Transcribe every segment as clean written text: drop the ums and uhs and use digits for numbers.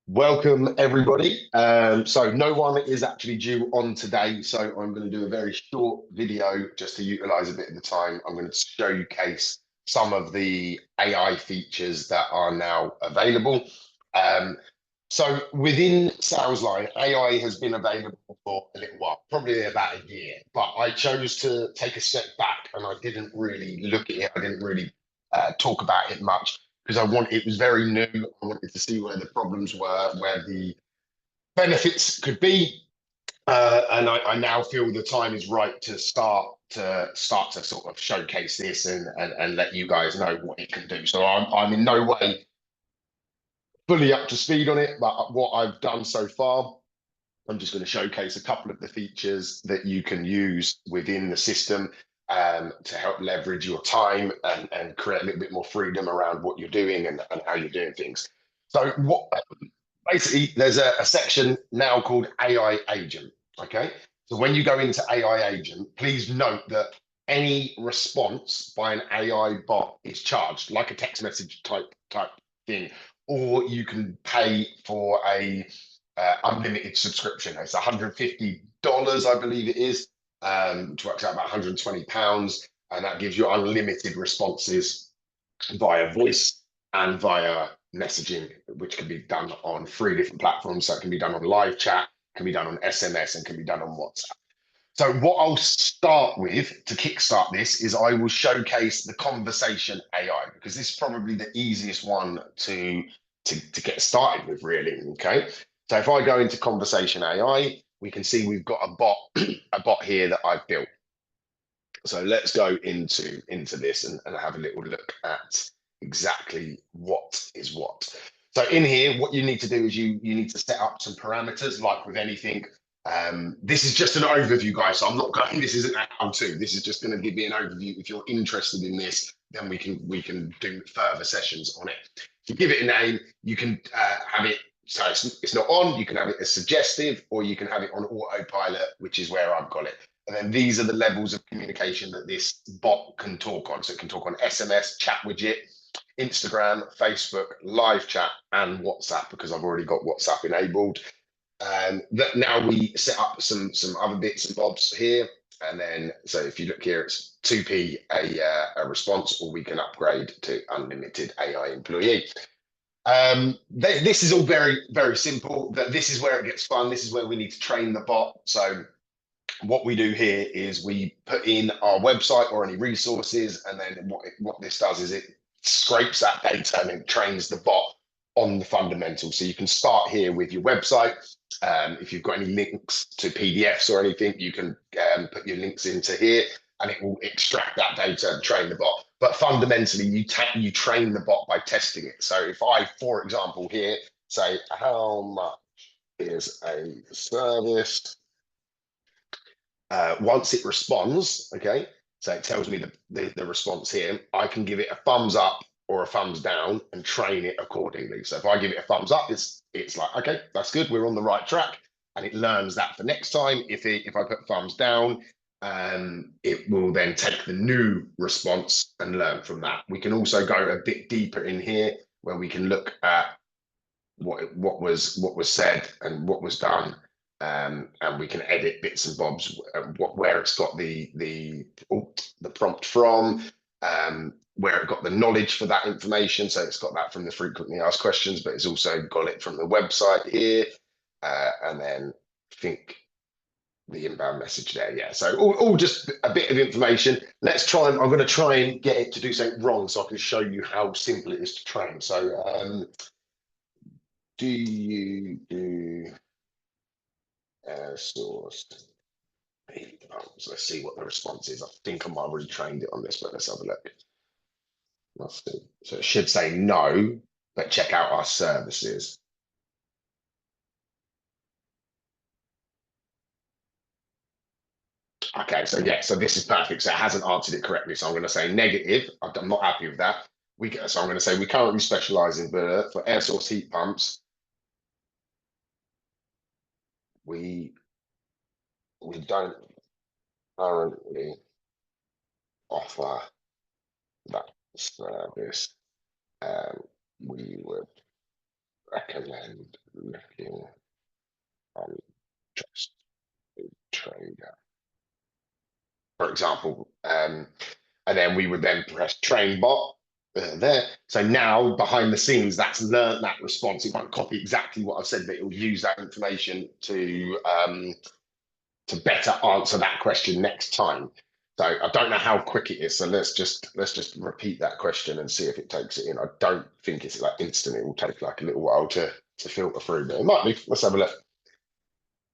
Welcome, everybody. So no one is actually due on today, so I'm going to do a very short video just to utilize a bit of the time. I'm going to showcase some of the AI features that are now available. So within SalesLion, AI has been available for a little while, probably about a year, but I chose to take a step back and I didn't really look at it. I didn't really talk about it much because it was very new. I wanted to see where the problems were, where the benefits could be, and I now feel the time is right to start to sort of showcase this and let you guys know what it can do. So I'm in no way fully up to speed on it, but what I've done so far, I'm just going to showcase a couple of the features that you can use within the system to help leverage your time and create a little bit more freedom around what you're doing and how you're doing things. So basically, there's a section now called AI Agent. Okay. So when you go into AI Agent, please note that any response by an AI bot is charged, like a text message type thing, or you can pay for a unlimited subscription. It's $150, I believe it is, which works out about £120, and that gives you unlimited responses via voice and via messaging, which can be done on 3 different platforms. So it can be done on live chat, can be done on SMS, and can be done on WhatsApp. So what I'll start with to kickstart this is I will showcase the conversation AI, because this is probably the easiest one to get started with, really. Okay. So if I go into conversation AI, we can see we've got a bot here that I've built. So let's go into this and have a little look at exactly what is what. So in here, what you need to do is you need to set up some parameters, like with anything. This is just an overview, guys. So I'm not going, this isn't how to. This is just going to give you an overview. If you're interested in this, then we can do further sessions on it. If you give it a name, you can have it, so it's not on, you can have it as suggestive, or you can have it on autopilot, which is where I've got it. And then these are the levels of communication that this bot can talk on. So it can talk on SMS, chat widget, Instagram, Facebook, live chat, and WhatsApp, because I've already got WhatsApp enabled. That now we set up some other bits and bobs here. And then, so if you look here, it's 2p a response, or we can upgrade to unlimited AI employee. This is all very, very simple. This is where it gets fun. This is where we need to train the bot. So what we do here is we put in our website or any resources, and then what this does is it scrapes that data and it trains the bot on the fundamentals. So you can start here with your website. If you've got any links to PDFs or anything, you can put your links into here, and it will extract that data and train the bot. But fundamentally, you train the bot by testing it. So if I, for example, here say, how much is a service? Once it responds, okay, so it tells me the response here, I can give it a thumbs up or a thumbs down and train it accordingly. So if I give it a thumbs up, it's like, okay, that's good, we're on the right track, and it learns that for next time. If I put thumbs down, it will then take the new response and learn from that. We can also go a bit deeper in here, where we can look at what was said and what was done. And we can edit bits and bobs, where it's got the prompt from, where it got the knowledge for that information. So it's got that from the frequently asked questions, but it's also got it from the website here, and then I think the inbound message there. Yeah, so all just a bit of information. Let's try and I'm going to try and get it to do something wrong so I can show you how simple it is to train. So do you do source heat pumps? Let's see what the response is. I think I might have already trained it on this, but let's have a look. Nothing. So it should say no, but check out our services. Okay, so yeah, so this is perfect. So it hasn't answered it correctly. So I'm going to say negative. I'm not happy with that. So I'm going to say we currently specialize in for air source heat pumps. We don't currently offer that service. We would recommend looking on just trader, for example. And then we would then press train bot there. So now behind the scenes, that's learned that response. It won't copy exactly what I've said, but it will use that information to better answer that question next time. So I don't know how quick it is. So let's just repeat that question and see if it takes it in. I don't think it's like instant. It will take like a little while to filter through, but it might be. Let's have a look.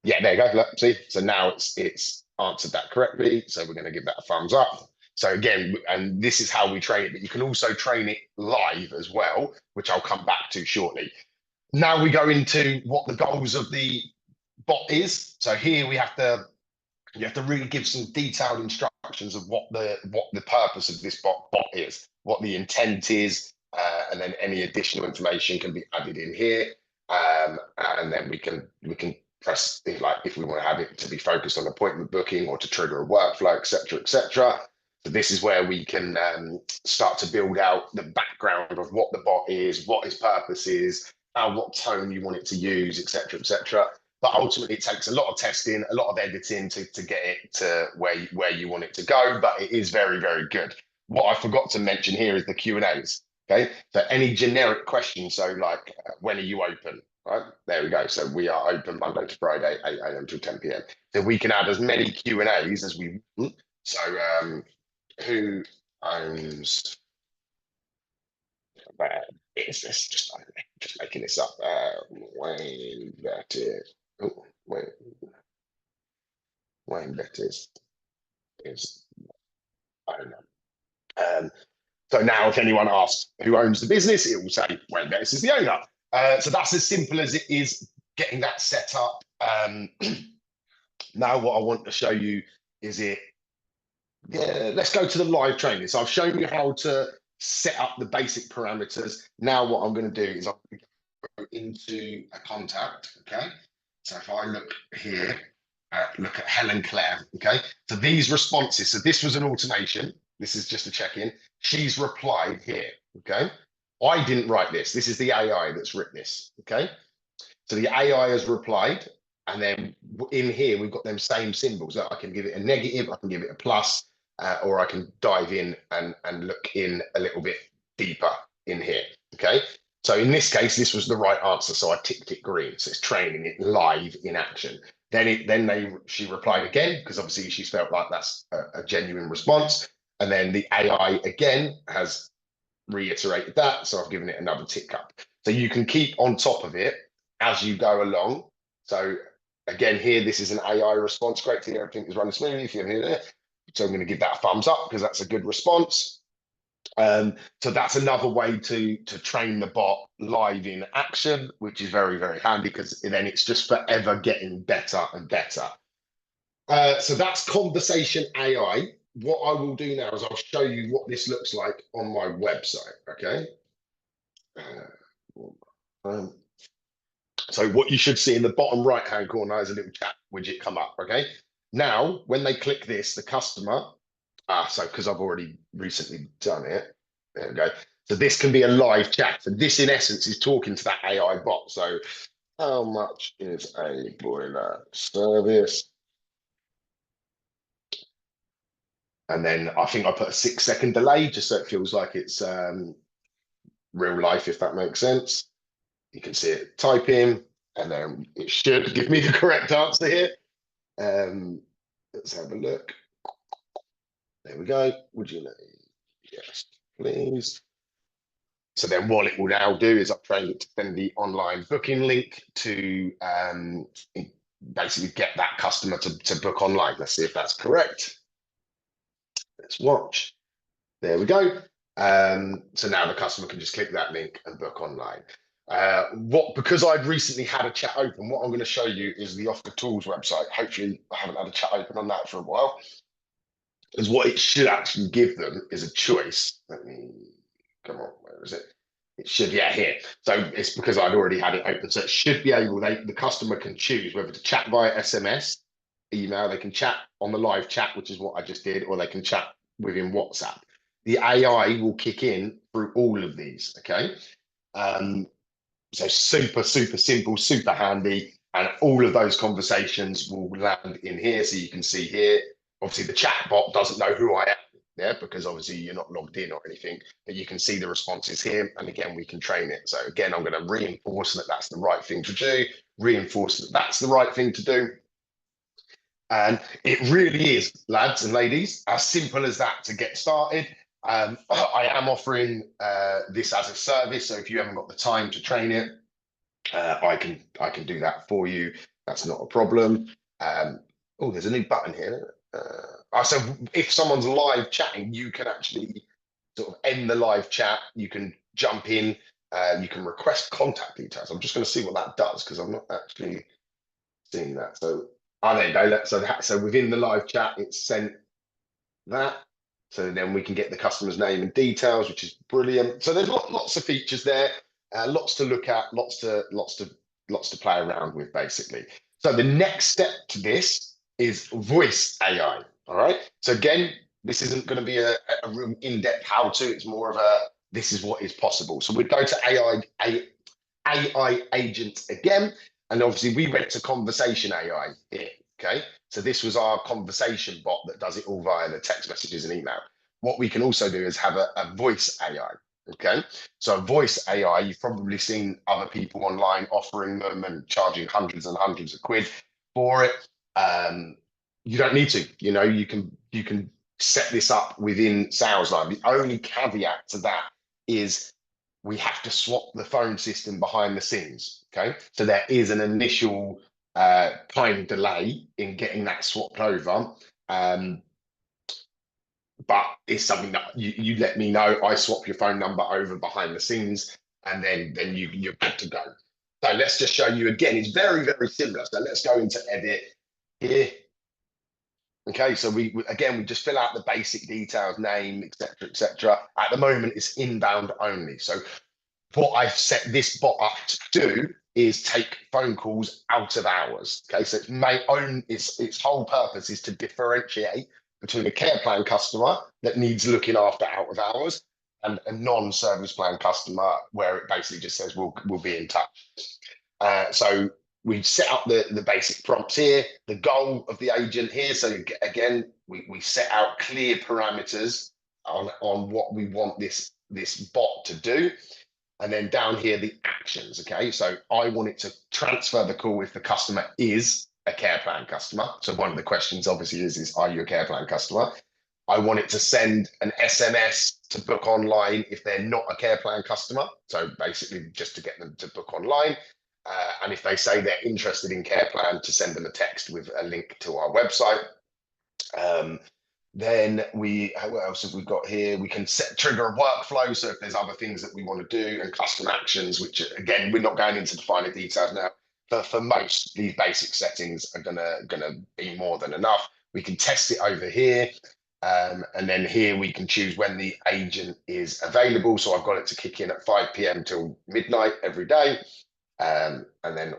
Yeah, there you go. Look, see, so now it's answered that correctly. So we're going to give that a thumbs up. So again, and this is how we train it, but you can also train it live as well, which I'll come back to shortly. Now we go into what the goals of the bot is. So here you have to really give some detailed instructions of what the purpose of this bot is, what the intent is, and then any additional information can be added in here, and then we can press if we want to have it to be focused on appointment booking or to trigger a workflow, etc., etc. So this is where we can start to build out the background of what the bot is, what its purpose is, what tone you want it to use, etc., etc. But ultimately, it takes a lot of testing, a lot of editing to get it to where you want it to go. But it is very, very good. What I forgot to mention here is the Q&As. Okay, so any generic questions, so like when are you open? Right, there we go. So we are open Monday to Friday, 8 a.m. to 10 p.m. So we can add as many Q&As as we want. So who owns is this? Just making this up. Wayne Betty. Oh, Wayne Betty is owner. So now, if anyone asks who owns the business, it will say Wayne Bettis is the owner. So that's as simple as it is getting that set up. Now, what I want to show you is it. Yeah, let's go to the live training. So I've shown you how to set up the basic parameters. Now, what I'm going to do is I'm going to go into a contact. Okay. So if I look here, look at Helen Claire. Okay. So these responses. So this was an automation. This is just a check-in. She's replied here. Okay. I didn't write this. This is the AI that's written this. Okay. So the AI has replied. And then in here, we've got them same symbols. I can give it a negative, I can give it a plus, or I can dive in and look in a little bit deeper in here. Okay. So in this case, this was the right answer. So I ticked it green. So it's training it live in action. She replied again, because obviously she's felt like that's a genuine response. And then the AI again has reiterated that. So I've given it another tick up. So you can keep on top of it as you go along. So again, here, this is an AI response. Great to hear everything is running smoothly. If you're here, so I'm going to give that a thumbs up because that's a good response. So that's another way to train the bot live in action, which is very, very handy because then it's just forever getting better and better. So that's conversation AI. What I will do now is I'll show you what this looks like on my website. Okay. So what you should see in the bottom right hand corner is a little chat widget come up. Okay. Now, when they click this, the customer, so because I've already recently done it, there we go. So this can be a live chat. So this, in essence, is talking to that AI bot. So how much is a boiler service? And then I think I put a 6-second delay just so it feels like it's real life, if that makes sense. You can see it type in, and then it should give me the correct answer here. Let's have a look. There we go. Would you know? Yes, please. So then what it will now do is I've trained it to send the online booking link to basically get that customer to book online. Let's see if that's correct. Let's watch. There we go. So now the customer can just click that link and book online. Because I've recently had a chat open, what I'm going to show you is the Off the Tools website. Hopefully I haven't had a chat open on that for a while. Because what it should actually give them is a choice. Let me come on, where is it? It should, yeah, here. So it's because I'd already had it open. So it should be able, the customer can choose whether to chat via SMS, email, they can chat on the live chat, which is what I just did, or they can chat within WhatsApp. The AI will kick in through all of these, okay? So super, super simple, super handy. And all of those conversations will land in here. So you can see here, obviously the chat bot doesn't know who I am, yeah, because obviously you're not logged in or anything, but you can see the responses here. And again, we can train it. So again, I'm going to reinforce that that's the right thing to do, reinforce that that's the right thing to do. And it really is, lads and ladies, as simple as that to get started. I am offering this as a service. So if you haven't got the time to train it, I can do that for you. That's not a problem. Oh, there's a new button here. So if someone's live chatting, you can actually sort of end the live chat. You can jump in. You can request contact details. I'm just going to see what that does because I'm not actually seeing that. So, there you go. So within the live chat, it's sent that. So then we can get the customer's name and details, which is brilliant. So there's lots of features there, lots to look at, lots to play around with, basically. So the next step to this is voice AI. All right. So again, this isn't going to be a real in-depth how-to. It's more of a this is what is possible. So we'd go to AI agents again, and obviously we went to conversation AI here. Okay. So this was our conversation bot that does it all via the text messages and email. What we can also do is have a voice AI. Okay. So voice AI, you've probably seen other people online offering them and charging hundreds and hundreds of quid for it. You don't need to, you can set this up within SalesLion. The only caveat to that is we have to swap the phone system behind the scenes. Okay. So there is an initial time delay in getting that swapped over. But it's something that you let me know. I swap your phone number over behind the scenes, and then you're good to go. So let's just show you again. It's very, very similar. So let's go into edit here. Okay, so we just fill out the basic details, name, etc., etc. At the moment, it's inbound only. So what I've set this bot up to do is take phone calls out of hours. Okay, so its whole purpose is to differentiate between a care plan customer that needs looking after out of hours and a non-service plan customer where it basically just says we'll be in touch. So we set up the basic prompts here, the goal of the agent here. So again, we set out clear parameters on what we want this bot to do. And then down here, the actions. Okay, so I want it to transfer the call if the customer is a care plan customer. So one of the questions obviously is are you a care plan customer? I want it to send an SMS to book online if they're not a care plan customer. So basically just to get them to book online. And if they say they're interested in care plan, to send them a text with a link to our website. Then what else have we got here? We can trigger a workflow. So if there's other things that we want to do and custom actions, which again, we're not going into the finer details now. But for most, these basic settings are gonna be more than enough. We can test it over here. And then here we can choose when the agent is available. So I've got it to kick in at 5 p.m. till midnight every day. And then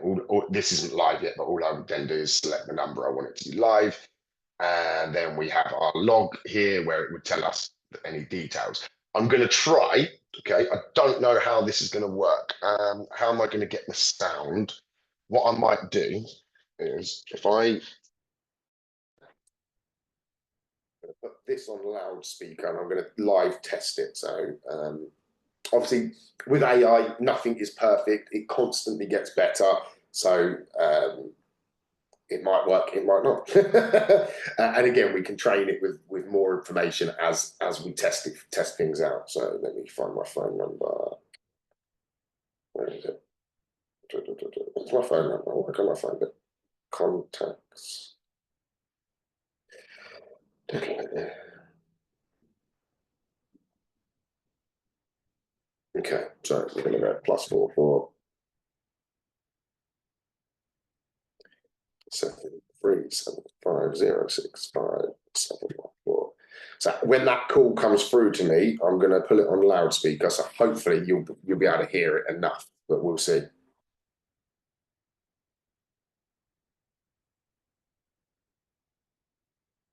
this isn't live yet, but all I would then do is select the number I want it to be live. And then we have our log here where it would tell us any details. I'm going to try, okay, I don't know how this is going to work. How am I going to get the sound? What I might do is if I put this on loudspeaker and I'm going to live test it. So obviously with AI, nothing is perfect. It constantly gets better. So it might work, it might not. And again, we can train it with more information as we test things out. So let me find my phone number. Where is it? What's my phone number? Why can't I find it? Contacts. Okay, so we're going to go +44 73750657714. So when that call comes through to me, I'm going to put it on loudspeaker. So hopefully you'll be able to hear it enough, but we'll see.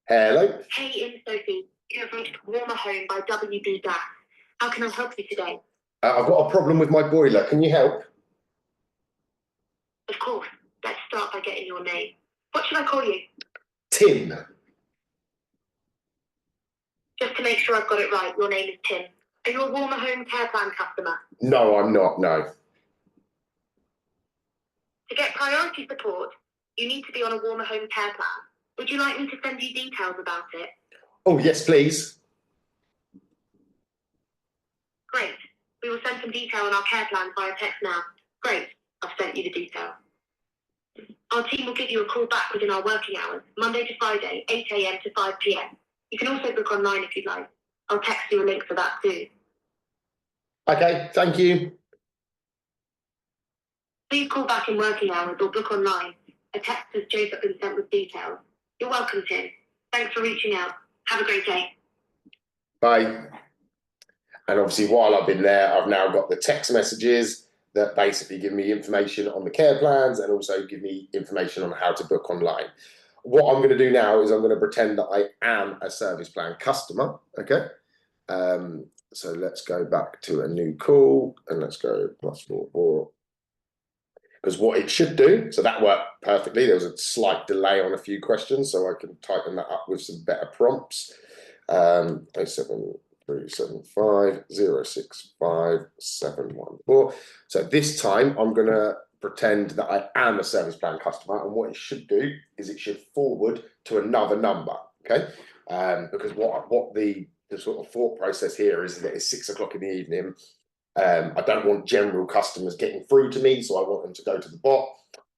Hello. Hey, it's Sophie. You have reached Warmer Home by WD Gas. How can I help you today? I've got a problem with my boiler. Can you help? Of course. Let's start by getting your name. What should I call you? Tim. Just to make sure I've got it right, your name is Tim. Are you a Warmer Home Care Plan customer? No, I'm not, no. To get priority support, you need to be on a Warmer Home Care Plan. Would you like me to send you details about it? Oh, yes, please. Great. We will send some detail on our care plan via text now. Great. I've sent you the detail. Our team will give you a call back within our working hours, Monday to Friday, 8 a.m. to 5 p.m. You can also book online if you'd like. I'll text you a link for that too. Okay, thank you. Please call back in working hours or book online. A text has just been sent with details. You're welcome, Tim. Thanks for reaching out. Have a great day. Bye. And obviously, while I've been there, I've now got the text messages that basically give me information on the care plans and also give me information on how to book online. What I'm going to do now is I'm going to pretend that I am a service plan customer, okay? So let's go back to a new call and let's go +44. Because what it should do, so that worked perfectly. There was a slight delay on a few questions, so I can tighten that up with some better prompts. 07375065714. So this time I'm going to pretend that I am a service plan customer, and what it should do is it should forward to another number, okay? Because what the sort of thought process here is that it's 6 o'clock in the evening. I don't want general customers getting through to me, so I want them to go to the bot,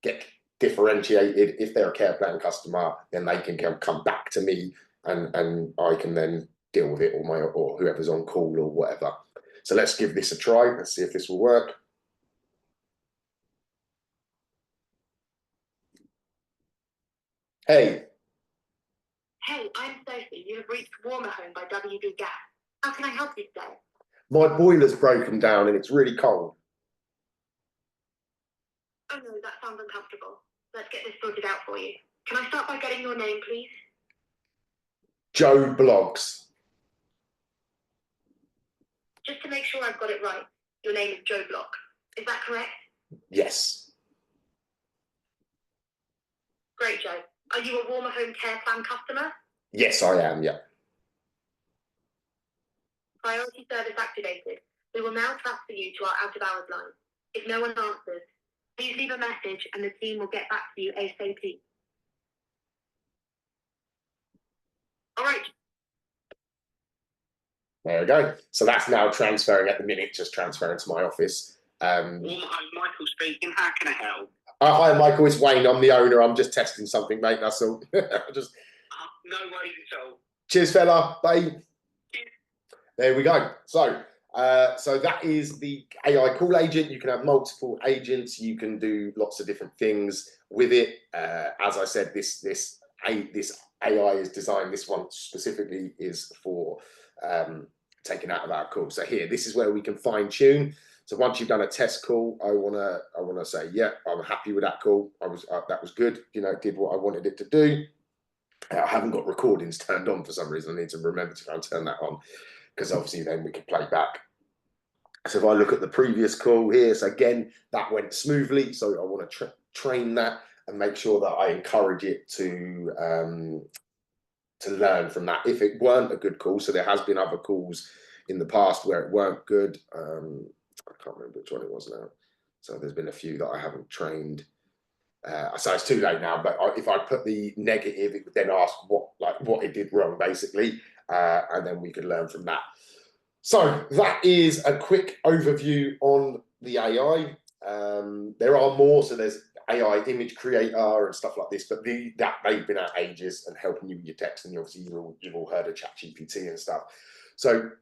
get differentiated. If they're a care plan customer, then they can come back to me, and I can then deal with it, or whoever's on call or whatever. So let's give this a try. Let's see if this will work. Hey. Hey, I'm Sophie. You have reached Warmer Home by WB Gas. How can I help you today? My boiler's broken down and it's really cold. Oh no, that sounds uncomfortable. Let's get this sorted out for you. Can I start by getting your name, please? Joe Blogs. Just to make sure I've got it right, your name is Joe Block. Is that correct? Yes. Great, Joe. Are you a Warmer Home Care Plan customer? Yes, I am, yeah. Priority service activated. We will now transfer you to our out-of-hours line. If no one answers, please leave a message and the team will get back to you ASAP. All right. There we go. So that's now transferring at the minute, just transferring to my office. Warmer Home, Michael speaking. How can I help? Hi, Michael. It's Wayne. I'm the owner. I'm just testing something, mate. That's all. No worries at all. Cheers, fella. Bye. Cheers. There we go. So that is the AI call agent. You can have multiple agents. You can do lots of different things with it. As I said, this AI is designed. This one specifically is for taking out of our call. So here, this is where we can fine tune. So once you've done a test call, I wanna say, yeah, I'm happy with that call. That was good. You know, it did what I wanted it to do. I haven't got recordings turned on for some reason. I need to remember to try and turn that on, because obviously then we can play back. So if I look at the previous call here, so again, that went smoothly. So I want to train that and make sure that I encourage it to learn from that. If it weren't a good call, so there has been other calls in the past where it weren't good. I can't remember which one it was now. So there's been a few that I haven't trained. So it's too late now, but if I put the negative, it would then ask what it did wrong, basically, and then we could learn from that. So that is a quick overview on the AI. There are more, so there's AI image creator and stuff like this, but they've been out ages and helping you with your text, and obviously you've all heard of ChatGPT and stuff. So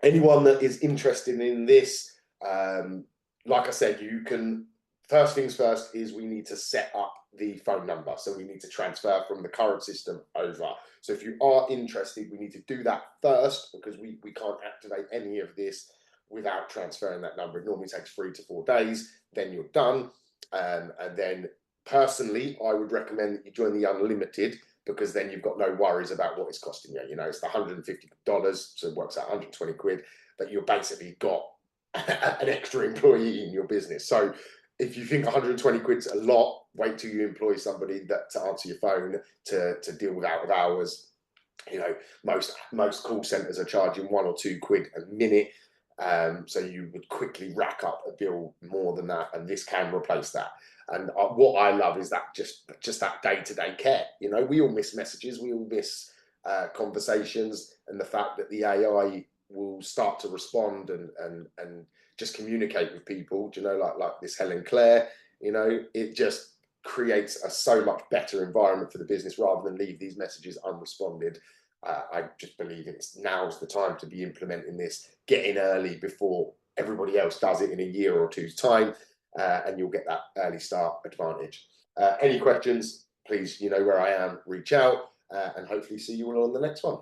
anyone that is interested in this, like I said, you can. First things first is we need to set up the phone number. So we need to transfer from the current system over. So if you are interested, we need to do that first, because we can't activate any of this without transferring that number. It normally takes 3 to 4 days, then you're done. And then personally, I would recommend that you join the unlimited, because then you've got no worries about what it's costing you. You know, it's the $150, so it works out 120 quid, but you've basically got an extra employee in your business. So if you think 120 quid's a lot, wait till you employ somebody that to answer your phone, to deal with out of hours. You know, most call centers are charging 1 or 2 quid a minute. So you would quickly rack up a bill more than that, and this can replace that. And what I love is that just that day-to-day care. You know, we all miss messages, we all miss conversations, and the fact that the AI will start to respond and just communicate with people. Do you know, like this Helen Claire, you know, it just creates a so much better environment for the business rather than leave these messages unresponded. I just believe now's the time to be implementing this, get in early before everybody else does it in a year or two's time, and you'll get that early start advantage. Any questions, please, you know where I am, reach out, and hopefully see you all on the next one.